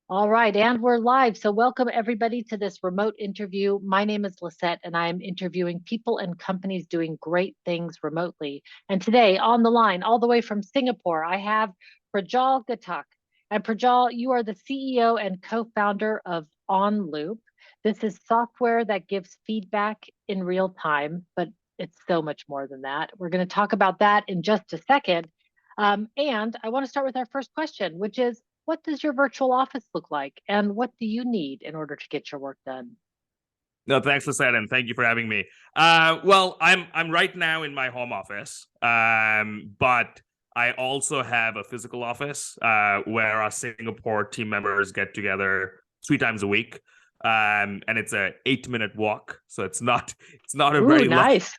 All right, and we're live. So, welcome everybody to this remote interview. My name is Lisette, and I am interviewing people and companies doing great things remotely. And today, on the line, all the way from Singapore, I have PROJJAL GHATAK. And PROJJAL, you are the CEO and co founder of OnLoop. This is software that gives feedback in real time, but it's so much more than that. We're going to talk about that in just a second. And I want to start with our first question, which is what does your virtual office look like? And what do you need in order to get your work done? No, thanks for that, and thank you for having me. I'm right now in my home office, but I also have a physical office where our Singapore team members get together 3 times a week, and it's a 8-minute walk, so it's not a Ooh, very long nice.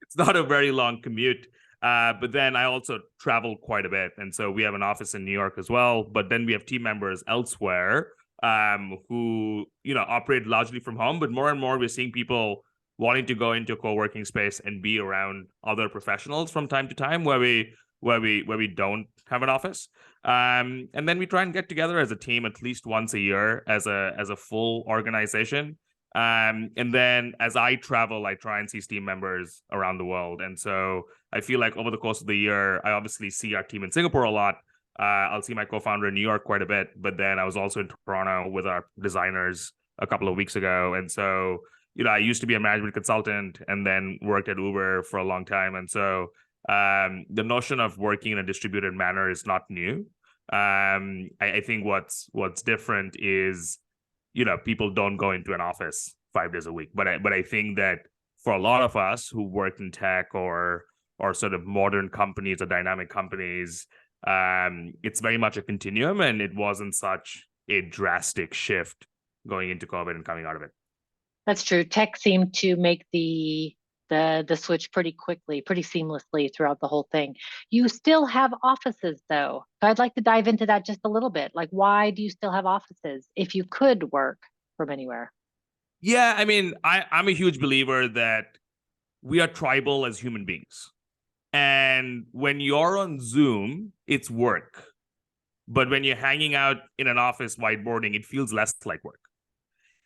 it's not a very long commute. But then I also travel quite a bit, and so we have an office in New York as well. But then we have team members elsewhere who operate largely from home. But more and more, we're seeing people wanting to go into a co-working space and be around other professionals from time to time, where we don't have an office. And then we try and get together as a team at least once a year as a full organization. And then as I travel, I try and see team members around the world. And so I feel like over the course of the year, I obviously see our team in Singapore a lot. I'll see my co-founder in New York quite a bit, but then I was also in Toronto with our designers a couple of weeks ago. And so, I used to be a management consultant and then worked at Uber for a long time. And so the notion of working in a distributed manner is not new. I think what's different is, people don't go into an office 5 days a week. But I think that for a lot of us who work in tech or sort of modern companies or dynamic companies, it's very much a continuum, and it wasn't such a drastic shift going into COVID and coming out of it. That's true. Tech seemed to make the switch pretty quickly, pretty seamlessly throughout the whole thing. You still have offices though. So I'd like to dive into that just a little bit. Like why do you still have offices if you could work from anywhere? Yeah, I mean, I'm a huge believer that we are tribal as human beings. And when you're on Zoom, it's work. But when you're hanging out in an office whiteboarding, it feels less like work.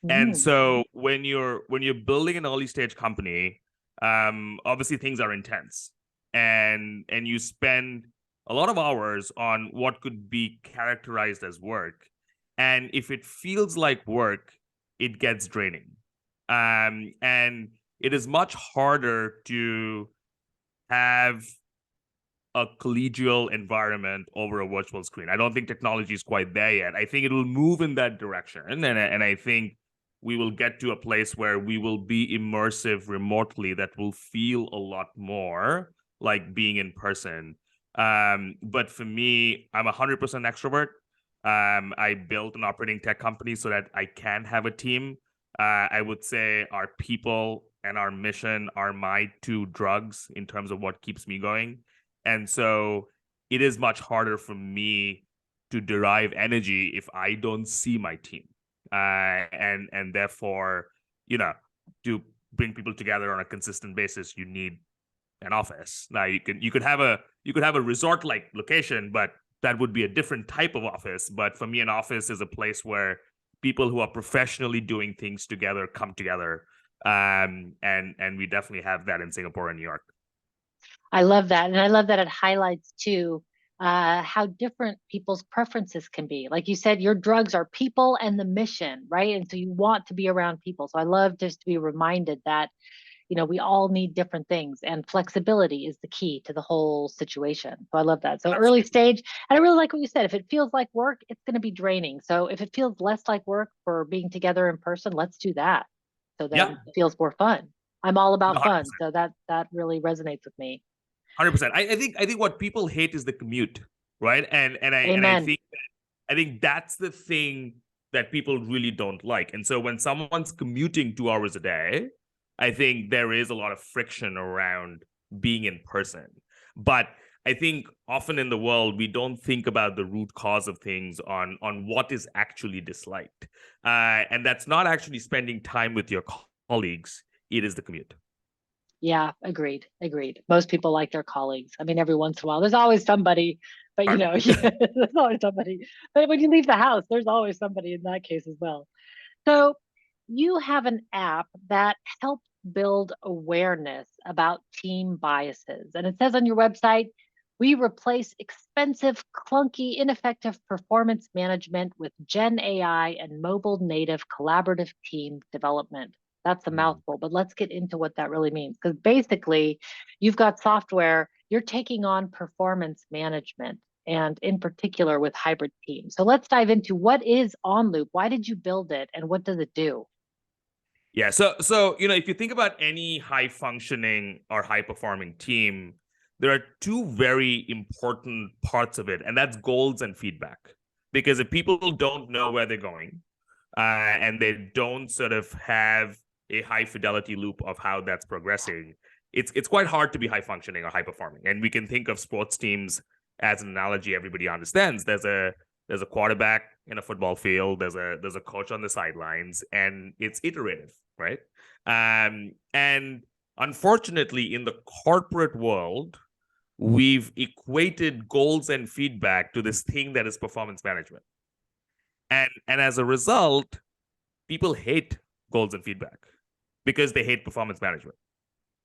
And Mm. so when you're building an early stage company, obviously things are intense, and you spend a lot of hours on what could be characterized as work. And if it feels like work, it gets draining. And it is much harder to have a collegial environment over a virtual screen. I don't think technology is quite there yet. I think it will move in that direction. And I think we will get to a place where we will be immersive remotely that will feel a lot more like being in person. But for me, I'm 100% extrovert. I built an operating tech company so that I can have a team. I would say our people and our mission are my two drugs in terms of what keeps me going. And so it is much harder for me to derive energy if I don't see my team. And therefore, you know, to bring people together on a consistent basis, you need an office. Now you could have a resort like location, but that would be a different type of office. But for me, an office is a place where people who are professionally doing things together come together. And we definitely have that in Singapore and New York. I love that. And I love that it highlights too how different people's preferences can be. Like you said, your drugs are people and the mission, right? And so you want to be around people. So I love just to be reminded that, we all need different things and flexibility is the key to the whole situation. So I love that. So early Absolutely. stage, and I really like what you said. If it feels like work, it's going to be draining. So if it feels less like work for being together in person, let's do that so that Yeah. it feels more fun. I'm all No, about fun. 100%. So that really resonates with me. 100%. I think what people hate is the commute, right? And I Amen. think that's the thing that people really don't like. And so when someone's commuting 2 hours a day, I think there is a lot of friction around being in person. But I think often in the world we don't think about the root cause of things on what is actually disliked, and that's not actually spending time with your colleagues. It is the commute. Yeah, agreed. Agreed. Most people like their colleagues. I mean, every once in a while, there's always somebody But you know, yeah, there's always somebody. But when you leave the house, there's always somebody in that case as well. So you have an app that helps build awareness about team biases. And it says on your website, we replace expensive, clunky, ineffective performance management with Gen AI and mobile native collaborative team development. That's a Mm. mouthful, but let's get into what that really means. Because basically, you've got software, you're taking on performance management and in particular with hybrid teams. So let's dive into what is OnLoop? Why did you build it and what does it do? Yeah, so if you think about any high functioning or high performing team, there are two very important parts of it, and that's goals and feedback. Because if people don't know where they're going, and they don't sort of have a high fidelity loop of how that's progressing, it's quite hard to be high functioning or high performing. And we can think of sports teams as an analogy everybody understands. There's a quarterback in a football field. There's a coach on the sidelines, and it's iterative, right? And unfortunately, in the corporate world, we've equated goals and feedback to this thing that is performance management, and as a result, people hate goals and feedback because they hate performance management.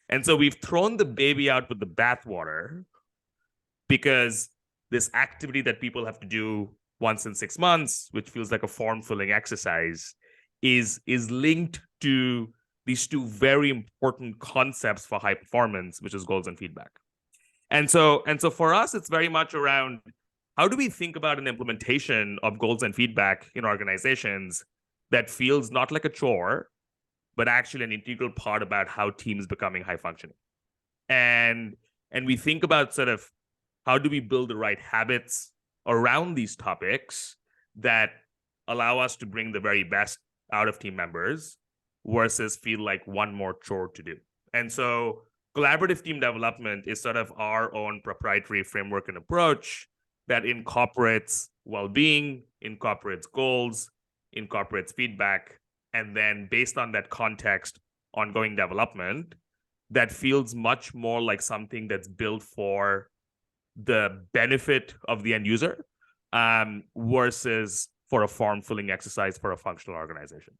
And so we've thrown the baby out with the bathwater because this activity that people have to do once in 6 months, which feels like a form-filling exercise, is linked to these two very important concepts for high performance, which is goals and feedback. And so for us, it's very much around how do we think about an implementation of goals and feedback in organizations that feels not like a chore, but actually an integral part about how teams becoming high functioning. And we think about sort of how do we build the right habits around these topics that allow us to bring the very best out of team members versus feel like one more chore to do. And so collaborative team development is sort of our own proprietary framework and approach that incorporates well-being, incorporates goals, incorporates feedback, and then based on that context, ongoing development that feels much more like something that's built for the benefit of the end user versus for a form-filling exercise for a functional organization.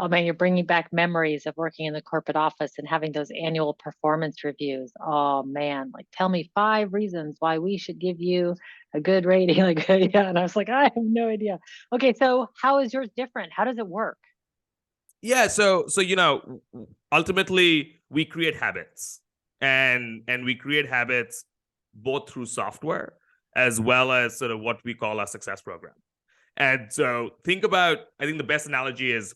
Oh man, you're bringing back memories of working in the corporate office and having those annual performance reviews. Oh man, like tell me 5 reasons why we should give you a good rating. Like, yeah. And I was like, I have no idea. Okay, so how is yours different? How does it work? Yeah, so ultimately we create habits, and we create habits both through software as well as sort of what we call our success program. And so think about, I think the best analogy is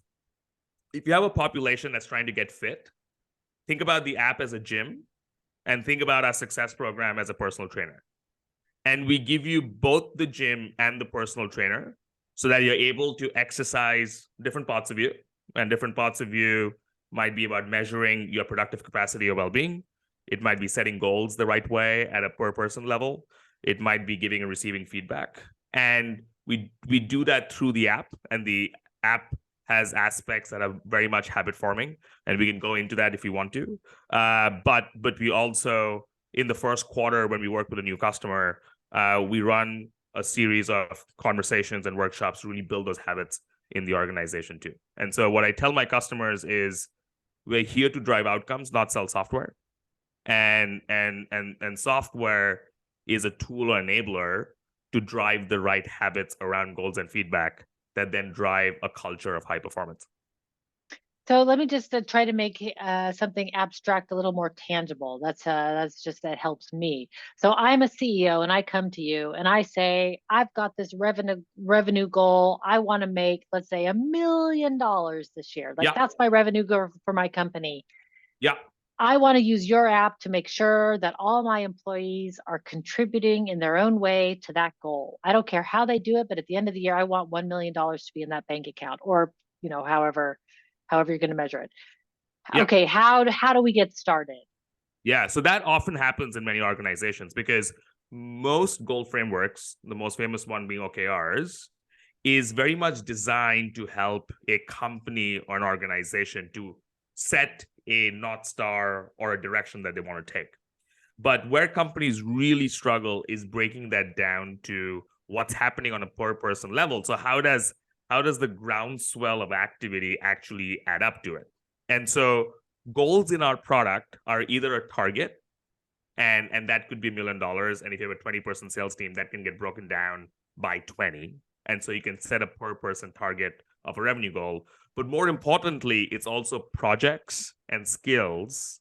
if you have a population that's trying to get fit, think about the app as a gym and think about our success program as a personal trainer. And we give you both the gym and the personal trainer so that you're able to exercise different parts of you. And different parts of you might be about measuring your productive capacity or well-being. It might be setting goals the right way at a per person level. It might be giving and receiving feedback. And we do that through the app, and the app has aspects that are very much habit forming, and we can go into that if you want to. But we also, in the first quarter, when we work with a new customer, we run a series of conversations and workshops to really build those habits in the organization too. And so what I tell my customers is we're here to drive outcomes, not sell software. And software is a tool or enabler to drive the right habits around goals and feedback that then drive a culture of high performance. So let me just try to make something abstract a little more tangible. That's just that helps me. So I'm a CEO and I come to you and I say I've got this revenue goal. I want to make, let's say, $1 million this year. Like Yeah. that's my revenue goal for my company. Yeah. I want to use your app to make sure that all my employees are contributing in their own way to that goal. I don't care how they do it, but at the end of the year, I want $1 million to be in that bank account, or however you're going to measure it. Yeah. Okay, how do we get started? Yeah. So that often happens in many organizations because most goal frameworks, the most famous one being OKRs, is very much designed to help a company or an organization to set a North Star or a direction that they want to take. But where companies really struggle is breaking that down to what's happening on a per person level. So how does the groundswell of activity actually add up to it? And so goals in our product are either a target, and that could be $1 million. And if you have a 20-person sales team, that can get broken down by 20. And so you can set a per person target of a revenue goal. But more importantly, it's also projects and skills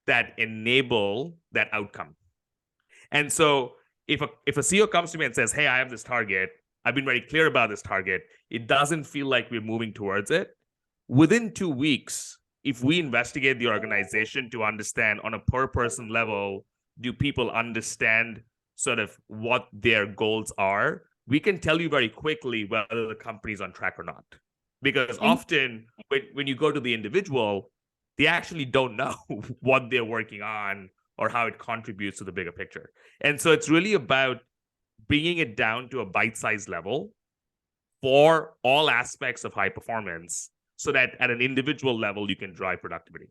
that enable that outcome. And so if a CEO comes to me and says, hey, I have this target, I've been very clear about this target, it doesn't feel like we're moving towards it. Within 2 weeks, if we investigate the organization to understand on a per person level, do people understand sort of what their goals are, we can tell you very quickly whether the company's on track or not. Because often when you go to the individual, they actually don't know what they're working on or how it contributes to the bigger picture. And so it's really about bringing it down to a bite-sized level for all aspects of high performance, so that at an individual level, you can drive productivity.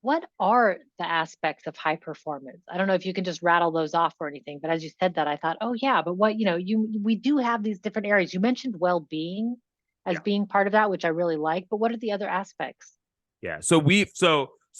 What are the aspects of high performance? I don't know if you can just rattle those off or anything, but as you said that, I thought, oh yeah, but what, we do have these different areas. You mentioned well-being as being part of that, which I really like, but what are the other aspects? Yeah, so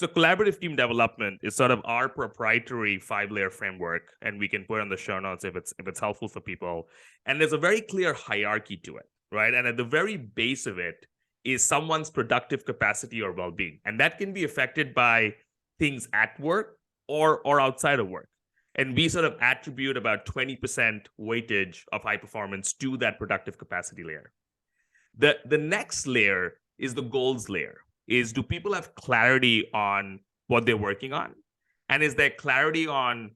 collaborative team development is sort of our proprietary 5-layer framework, and we can put on the show notes if it's helpful for people. And there's a very clear hierarchy to it, right? And at the very base of it is someone's productive capacity or well-being, and that can be affected by things at work or outside of work. And we sort of attribute about 20% weightage of high performance to that productive capacity layer. The next layer is the goals layer. Is, do people have clarity on what they're working on? And is there clarity on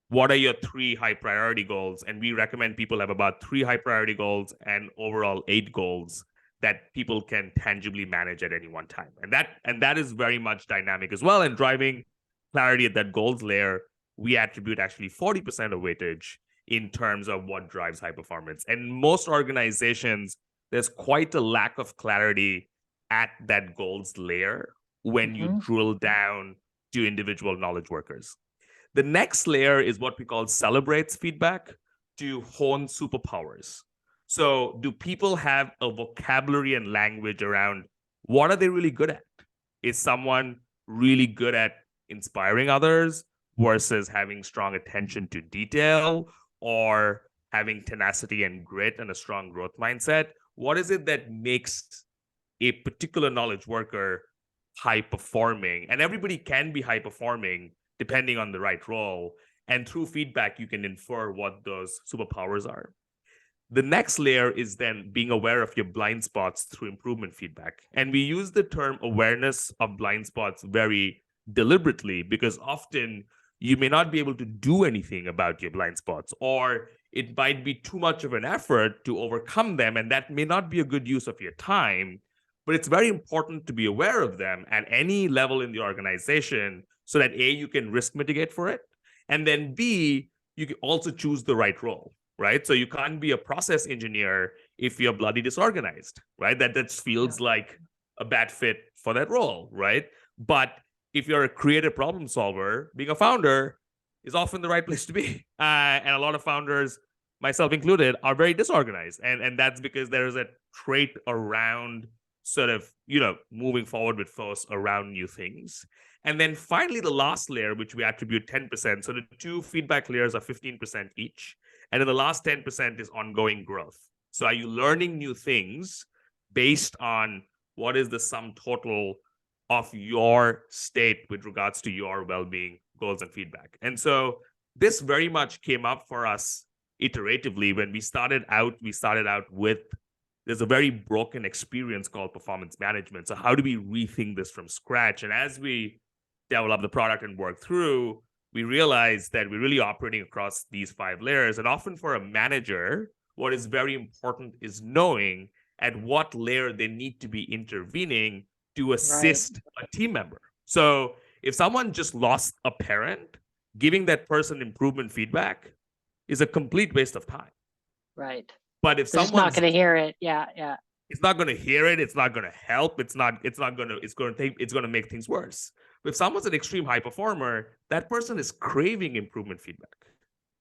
what are your 3 high priority goals? And we recommend people have about 3 high priority goals and overall 8 goals that people can tangibly manage at any one time. And that is very much dynamic as well. And driving clarity at that goals layer, we attribute actually 40% of weightage in terms of what drives high performance. And most organizations, there's quite a lack of clarity at that goals layer when you drill down to individual knowledge workers. The next layer is what we call celebrates feedback to hone superpowers. So do people have a vocabulary and language around what are they really good at? Is someone really good at inspiring others versus having strong attention to detail, or having tenacity and grit and a strong growth mindset? What is it that makes a particular knowledge worker high performing? And everybody can be high performing depending on the right role. And through feedback, you can infer what those superpowers are. The next layer is then being aware of your blind spots through improvement feedback. And we use the term awareness of blind spots very deliberately, because often you may not be able to do anything about your blind spots, or it might be too much of an effort to overcome them. And that may not be a good use of your time. But it's very important to be aware of them at any level in the organization, so that A, you can risk mitigate for it, and then B, you can also choose the right role, right? So you can't be a process engineer if you're bloody disorganized, right? That feels like a bad fit for that role, right? But if you're a creative problem solver, being a founder is often the right place to be. And a lot of founders, myself included, are very disorganized. And that's because there is a trait around sort of, moving forward with force around new things. And then finally, the last layer, which we attribute 10%. So the 2 feedback layers are 15% each. And then the last 10% is ongoing growth. So are you learning new things based on what is the sum total of your state with regards to your well-being, goals, and feedback? And so this very much came up for us iteratively. When we started out with, there's a very broken experience called performance management. So how do we rethink this from scratch? And as we develop the product and work through, we realize that we're really operating across these 5 layers. And often for a manager, what is very important is knowing at what layer they need to be intervening to assist a team member. So if someone just lost a parent, giving that person improvement feedback is a complete waste of time. Right. But if someone's not going to hear it, yeah. It's not going to hear it. It's not going to help. It's going to make things worse. if someone's an extreme high performer, that person is craving improvement feedback.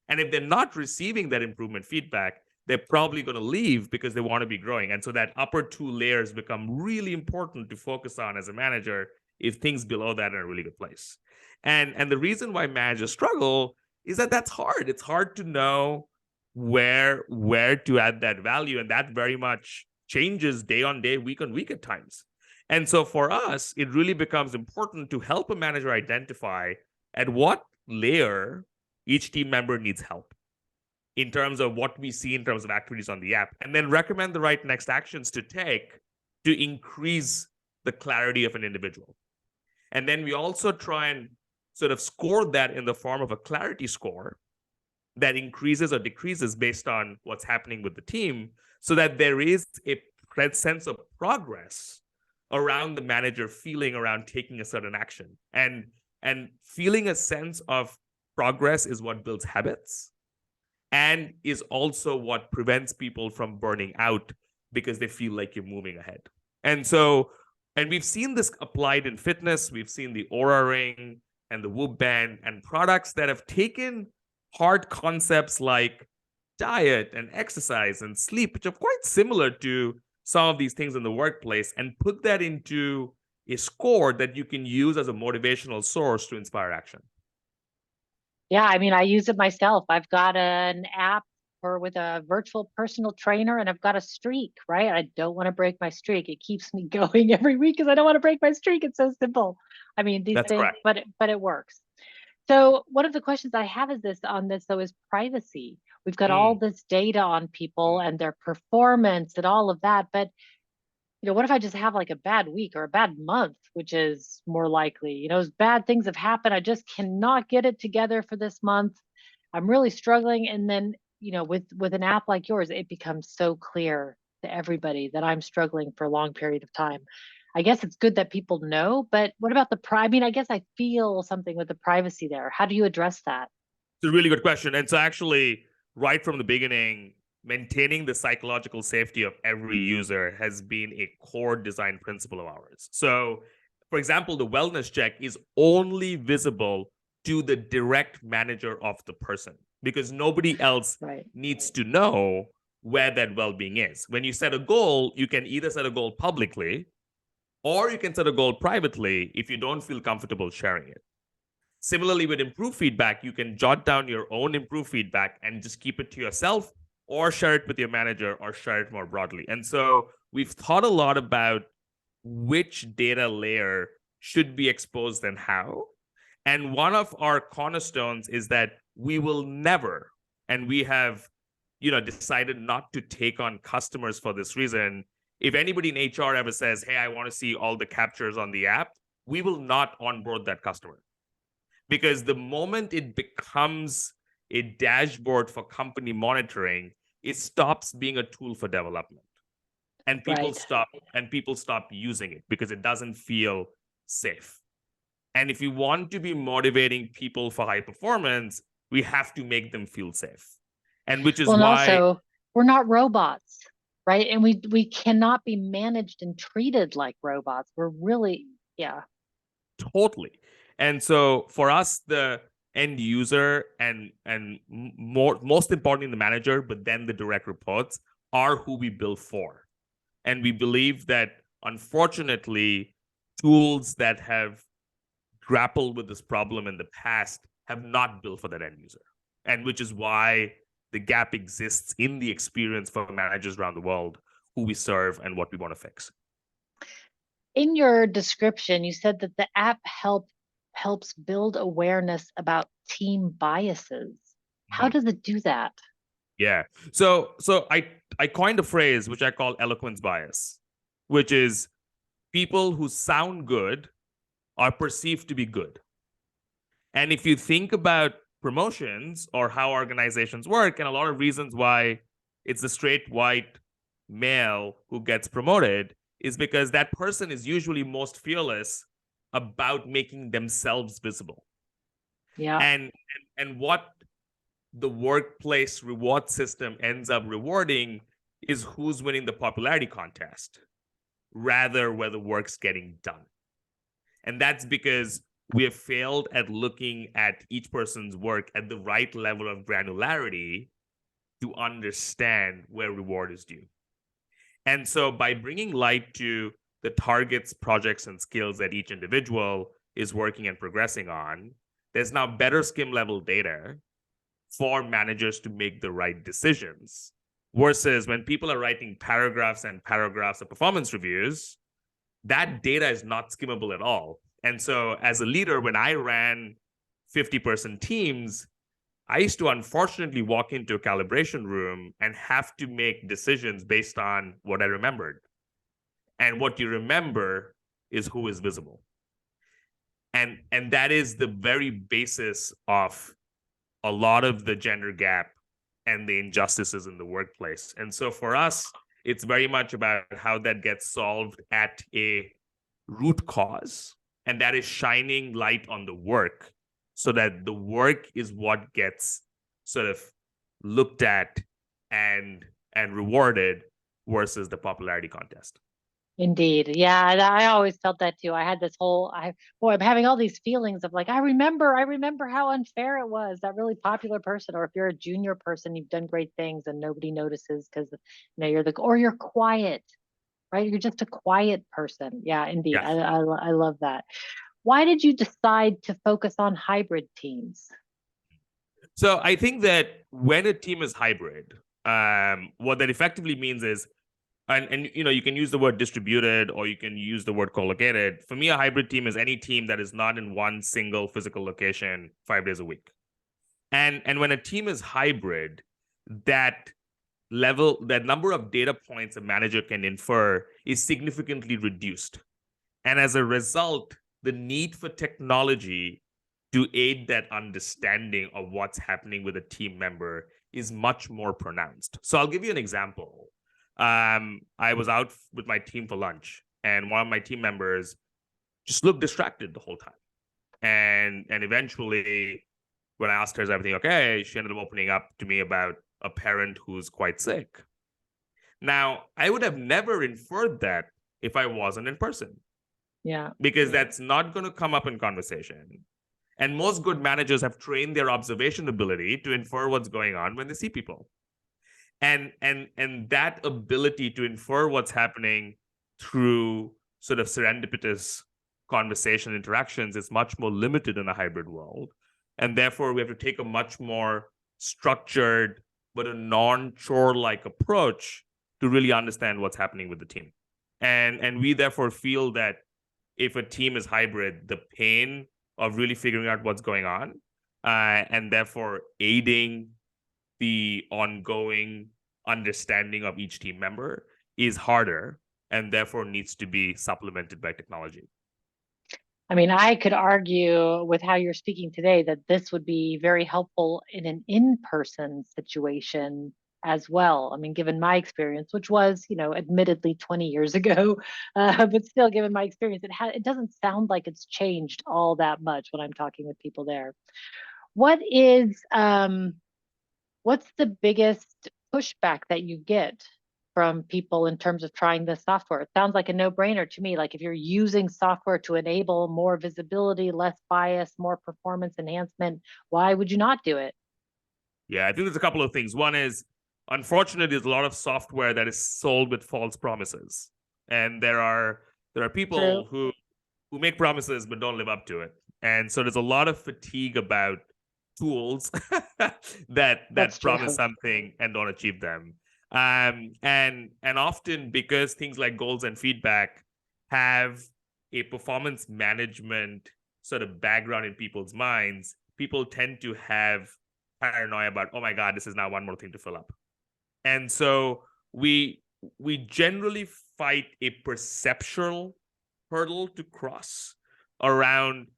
And if they're not receiving that improvement feedback, they're probably going to leave because they want to be growing. And so that upper two layers become really important to focus on as a manager if things below that are in a really good place. And the reason why managers struggle is that that's hard. It's hard to know where to add that value. And that very much changes day on day, week on week at times. And so for us, it really becomes important to help a manager identify at what layer each team member needs help in terms of what we see in terms of activities on the app, and then recommend the right next actions to take to increase the clarity of an individual. And then we also try and sort of score that in the form of a clarity score that increases or decreases based on what's happening with the team, so that there is a sense of progress around the manager feeling around taking a certain action. And feeling a sense of progress is what builds habits and is also what prevents people from burning out because they feel like you're moving ahead. And so, and we've seen this applied in fitness. We've seen the Aura Ring and the Whoop Band and products that have taken hard concepts like diet and exercise and sleep, which are quite similar to some of these things in the workplace, and put that into a score that you can use as a motivational source to inspire action. Yeah, I mean, I use it myself. I've got an app with a virtual personal trainer, and I've got a streak, right? I don't want to break my streak. It keeps me going every week because I don't want to break my streak. It's so simple. I mean, these That's things, correct. but it works. So one of the questions I have is this though is privacy. We've got all this data on people and their performance and all of that, but what if I just have like a bad week or a bad month, which is more likely, as bad things have happened. I just cannot get it together for this month. I'm really struggling. And then, with an app like yours, it becomes so clear to everybody that I'm struggling for a long period of time. I guess it's good that people know, but what about I mean, I guess I feel something with the privacy there. How do you address that? It's a really good question. And so actually, right from the beginning, maintaining the psychological safety of every user has been a core design principle of ours. So, for example, the wellness check is only visible to the direct manager of the person because nobody else needs to know where that well-being is. When you set a goal, you can either set a goal publicly or you can set a goal privately if you don't feel comfortable sharing it. Similarly, with improved feedback, you can jot down your own improved feedback and just keep it to yourself or share it with your manager or share it more broadly. And so we've thought a lot about which data layer should be exposed and how. And one of our cornerstones is that we will never, and we have decided not to take on customers for this reason. If anybody in HR ever says, hey, I want to see all the captures on the app, we will not onboard that customer. Because the moment it becomes a dashboard for company monitoring, it stops being a tool for development. And people stop using it because it doesn't feel safe. And if you want to be motivating people for high performance, we have to make them feel safe. And which is why also, we're not robots, right? And we cannot be managed and treated like robots. We're really, totally. And so for us, the end user and most importantly, the manager, but then the direct reports are who we build for. And we believe that, unfortunately, tools that have grappled with this problem in the past have not built for that end user. And which is why the gap exists in the experience for managers around the world who we serve and what we want to fix. In your description, you said that the app helps build awareness about team biases. How does it do that? Yeah. So I coined a phrase which I call eloquence bias, which is people who sound good are perceived to be good. And if you think about promotions or how organizations work, and a lot of reasons why it's the straight white male who gets promoted is because that person is usually most fearless about making themselves visible. Yeah. And what the workplace reward system ends up rewarding is who's winning the popularity contest rather where the work's getting done. And that's because we have failed at looking at each person's work at the right level of granularity to understand where reward is due. And so by bringing light to the targets, projects, and skills that each individual is working and progressing on, there's now better skim level data for managers to make the right decisions. Versus when people are writing paragraphs and paragraphs of performance reviews, that data is not skimmable at all. And so as a leader, when I ran 50-person teams, I used to unfortunately walk into a calibration room and have to make decisions based on what I remembered. And what you remember is who is visible. And that is the very basis of a lot of the gender gap and the injustices in the workplace. And so for us, it's very much about how that gets solved at a root cause, and that is shining light on the work so that the work is what gets sort of looked at and rewarded versus the popularity contest. Indeed. Yeah, I always felt that too. I had this whole I'm having all these feelings of like, I remember how unfair it was, that really popular person. Or if you're a junior person, you've done great things and nobody notices because you're quiet, right? You're just a quiet person. Yeah, indeed. Yes. I love that. Why did you decide to focus on hybrid teams? So I think that when a team is hybrid, what that effectively means is, and you can use the word distributed or you can use the word co-located. For me, a hybrid team is any team that is not in one single physical location 5 days a week. And when a team is hybrid, that number of data points a manager can infer is significantly reduced. And as a result, the need for technology to aid that understanding of what's happening with a team member is much more pronounced. So I'll give you an example. I was out with my team for lunch, and one of my team members just looked distracted the whole time. And eventually, when I asked her, is everything okay, she ended up opening up to me about a parent who's quite sick. Now, I would have never inferred that if I wasn't in person. Yeah. Because that's not going to come up in conversation. And most good managers have trained their observation ability to infer what's going on when they see people. And that ability to infer what's happening through sort of serendipitous conversation interactions is much more limited in a hybrid world. And therefore, we have to take a much more structured, but a non-chore-like approach to really understand what's happening with the team. And we therefore feel that if a team is hybrid, the pain of really figuring out what's going on and therefore aiding the ongoing understanding of each team member is harder and therefore needs to be supplemented by technology. I mean, I could argue with how you're speaking today that this would be very helpful in an in-person situation as well. I mean, given my experience, which was, admittedly 20 years ago, but still, given my experience, it doesn't sound like it's changed all that much when I'm talking with people there. What's the biggest pushback that you get from people in terms of trying this software? It sounds like a no-brainer to me. Like if you're using software to enable more visibility, less bias, more performance enhancement, why would you not do it? Yeah, I think there's a couple of things. One is, unfortunately, there's a lot of software that is sold with false promises. And there are people who make promises but don't live up to it. And so there's a lot of fatigue about tools that promise something and don't achieve them. And often because things like goals and feedback have a performance management sort of background in people's minds, people tend to have paranoia about, oh my God, this is now one more thing to fill up. And so we generally fight a perceptual hurdle to cross around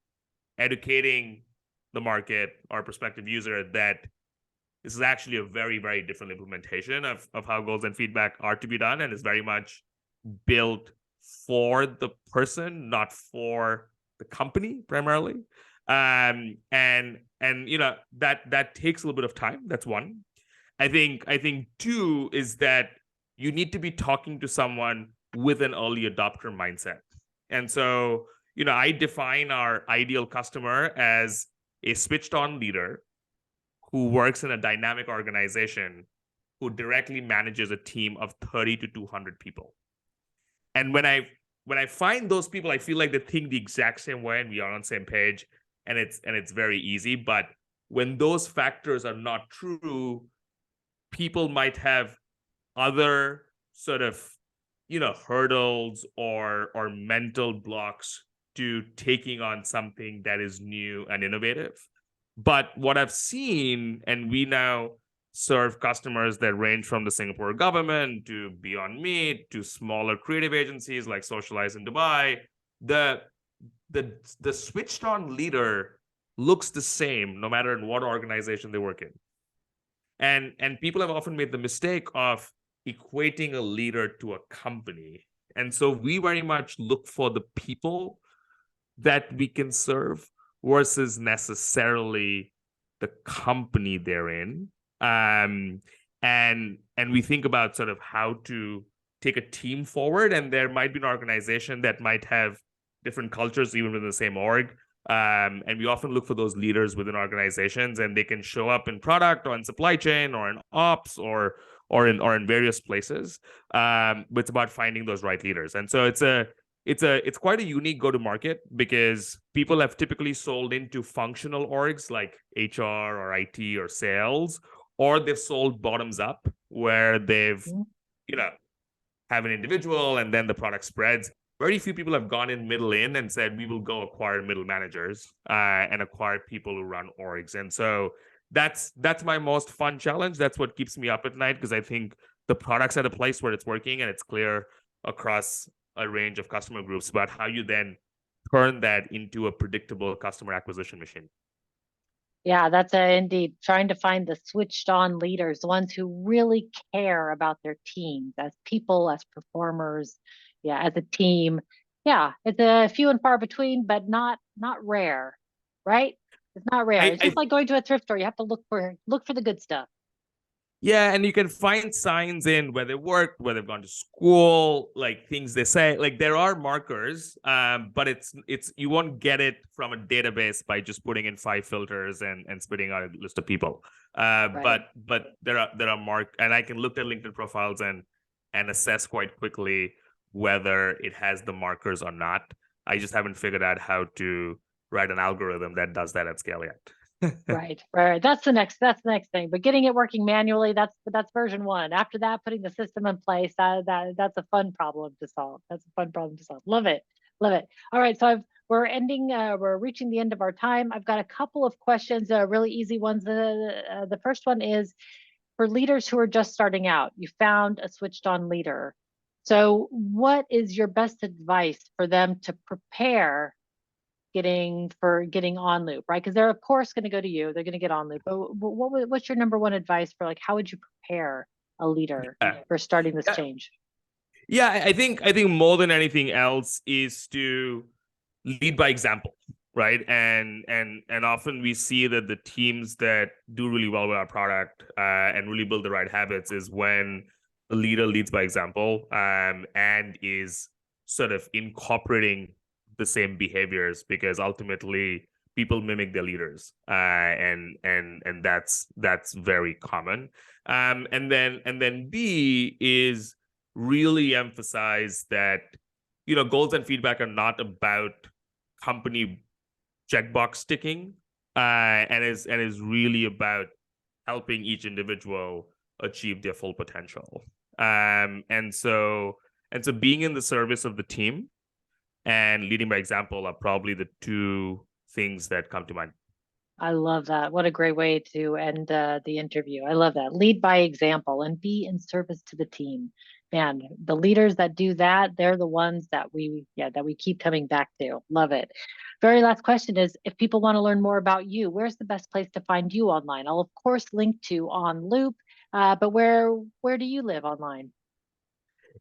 educating the market or prospective user that this is actually a very, very different implementation of how goals and feedback are to be done, and is very much built for the person, not for the company primarily. And that takes a little bit of time. That's one. I think two is that you need to be talking to someone with an early adopter mindset. And so I define our ideal customer as a switched on leader who works in a dynamic organization who directly manages a team of 30 to 200 people. And when I find those people, I feel like they think the exact same way and we are on the same page, and it's very easy. But when those factors are not true, people might have other sort of hurdles or mental blocks to taking on something that is new and innovative. But what I've seen, and we now serve customers that range from the Singapore government to Beyond Meat to smaller creative agencies like Socialize in Dubai, the switched on leader looks the same no matter in what organization they work in. And people have often made the mistake of equating a leader to a company. And so we very much look for the people that we can serve versus necessarily the company they're in. And we think about sort of how to take a team forward. And there might be an organization that might have different cultures even within the same org. And we often look for those leaders within organizations, and they can show up in product or in supply chain or in ops or in various places. But it's about finding those right leaders. And so it's quite a unique go-to-market, because people have typically sold into functional orgs like HR or IT or sales, or they've sold bottoms up, where they've have an individual and then the product spreads. Very few people have gone in middle in and said, we will go acquire middle managers and acquire people who run orgs. And so that's my most fun challenge. That's what keeps me up at night, because I think the product's at a place where it's working and it's clear across a range of customer groups, about how you then turn that into a predictable customer acquisition machine. Yeah, that's indeed trying to find the switched on leaders, the ones who really care about their teams as people, as performers, yeah, as a team. Yeah, it's a few and far between, but not rare, right? It's not rare. It's just like going to a thrift store. You have to look for the good stuff. Yeah, and you can find signs in where they work, where they've gone to school, like things they say. Like there are markers, but it's you won't get it from a database by just putting in 5 filters and spitting out a list of people. Right. But there are and I can look at LinkedIn profiles and assess quite quickly whether it has the markers or not. I just haven't figured out how to write an algorithm that does that at scale yet. Right. That's the next thing. But getting it working manually, that's version 1. After that, putting the system in place, that's a fun problem to solve. Love it. All right. So we're reaching the end of our time. I've got a couple of questions, really easy ones. The first one is for leaders who are just starting out. You found a switched on leader. So what is your best advice for them to prepare getting OnLoop, right? Because they're of course going to go to you. They're going to get OnLoop. But what's your number one advice for, like, how would you prepare a leader for starting this change? Yeah, I think more than anything else is to lead by example, right? And often we see that the teams that do really well with our product and really build the right habits is when the leader leads by example and is sort of incorporating the same behaviors, because ultimately people mimic their leaders, and that's very common. And then B is really emphasize that goals and feedback are not about company checkbox ticking, and is really about helping each individual achieve their full potential. And so being in the service of the team and leading by example are probably the 2 things that come to mind. I love that. What a great way to end the interview. I love that. Lead by example and be in service to the team. Man, the leaders that do that, they're the ones that we keep coming back to. Love it. Very last question is, if people want to learn more about you, where's the best place to find you online? I'll of course link to OnLoop, but where do you live online?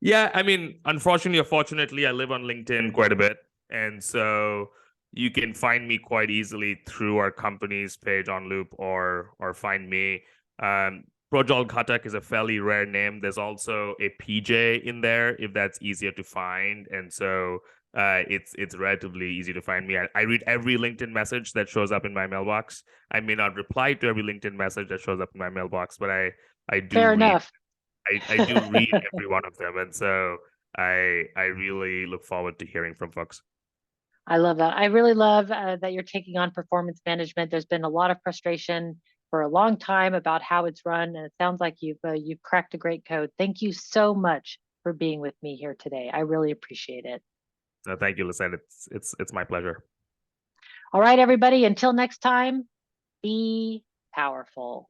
Yeah, I mean, unfortunately or fortunately, I live on LinkedIn quite a bit. And so you can find me quite easily through our company's page OnLoop or find me. PROJJAL GHATAK is a fairly rare name. There's also a PJ in there if that's easier to find. And so it's relatively easy to find me. I read every LinkedIn message that shows up in my mailbox. I may not reply to every LinkedIn message that shows up in my mailbox, but I do Fair read. enough. I do read every one of them, and so I really look forward to hearing from folks. I love that. I really love that you're taking on performance management. There's been a lot of frustration for a long time about how it's run, and it sounds like you've cracked a great code. Thank you so much for being with me here today. I really appreciate it. Thank you, Lisette. It's my pleasure. All right, everybody. Until next time, be powerful.